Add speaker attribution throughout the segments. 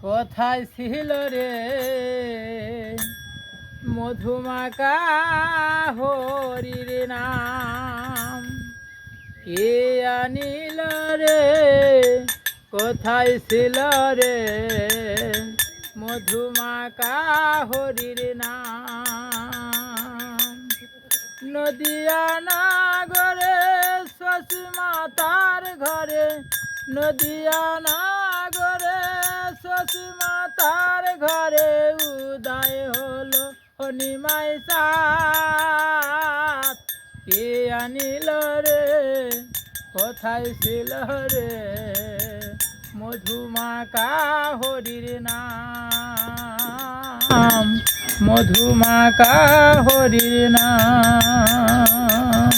Speaker 1: কোথায় ছিল রে মধুমাকা হরির নাম? কে আনিল রে? কোথায় ছিল রে মধুমাকা হরির নাম? নদিয়া নাগরে শশী মাতার ঘরে, নদিয়া নাগরে শশী মাতার ঘরে উদয় হলো নিমাই সাত। কে আনিল রে? কোথায় ছিল রে মধুমাকা হরির নাম? মধুমাকা হরির নাম।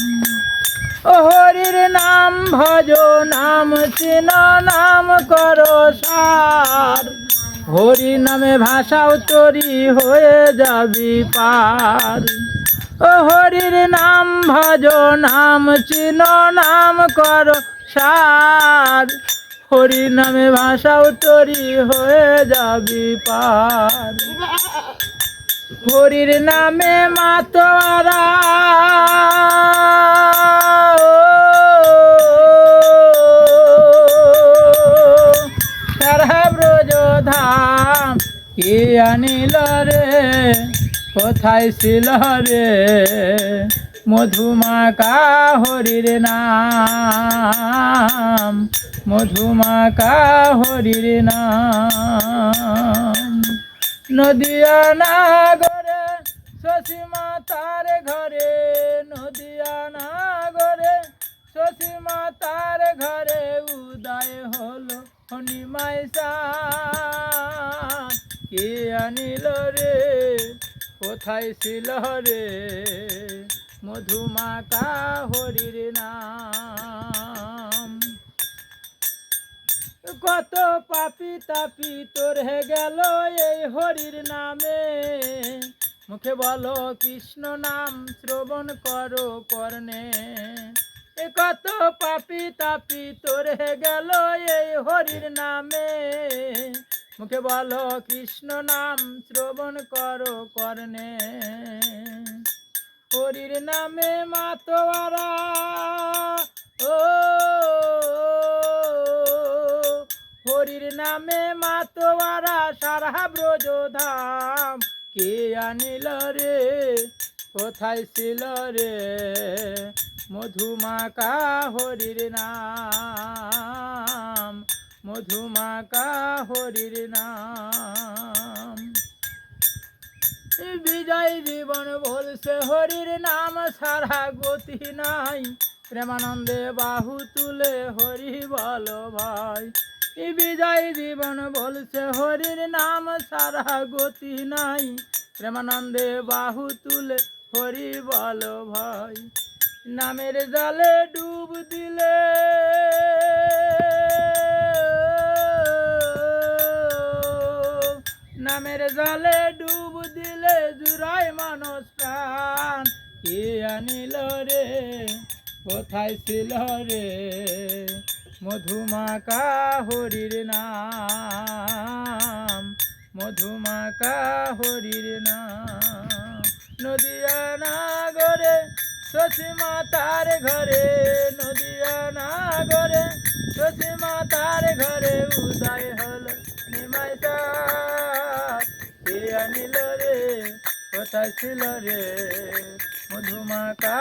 Speaker 1: হরির নাম ভজ, নাম চিন, নাম করো সার। হরি নামে ভাষাও তরি হয়ে যাবি পার। হরির নাম ভজ, নাম চিন, নাম করো সার। হরি নামে ভাষাও তরি হয়ে যাবি পার। হরির নামে মাতোয়ারা সারা ব্রজ ধাম। কে আনিল রে? কোথায় ছিল রে মধুমাকা হরির নাম? মধুমাকা হরির নাম। নদিয়া নাগরে শশী মাতার ঘরে, নদিয়া নাগরে শশী মাতার ঘরে উদয় হলো নিমাই সাত। কে আনিল রে? কোথায় ছিল রে মধুমাকা হরির নাম? কত পাপি তাপি তোর হে গেল এই হরির নামে। মুখে বলো কৃষ্ণ নাম শ্রবণ করো কর্ণে। কত পাপি তাপি তোর হে গেল এই হরির নামে। মুখে বলো কৃষ্ণ নাম শ্রবণ করো কর্ণে। হরির নামে মাতোয়ারা ও, হরির নামে মাতোয়ারা সারা ব্রজ ধাম। কে আনিল রে? কোথায় ছিল রে মধুমাকা হরির নাম? মধুমাকা হরির নাম। বিজয় জীবন বলছে হরির নাম সারা গতি নাই। প্রেমানন্দে বাহু তুলে হরি বলো ভাই। বিজয় জীবন বলছে হরির নাম সারা গতি নাই। প্রেমানন্দে বাহু তুলে হরি বলো ভাই। নামের জলে ডুব দিলে নামের জলে ডুব দিলে জুড়াই মানুষ প্রাণ। কে আনিল রে? কোথায় ছিল রে মধুমাকা হরির নাম? মধুমাকা হরির নাম। নদিয়া নাগরে শশী মাতার ঘরে, নদিয়া নাগরে শশী মাতার ঘরে উদয় হলো নিমাই সাত। কে আনিল রে? কোথায় ছিল রে মধুমাকা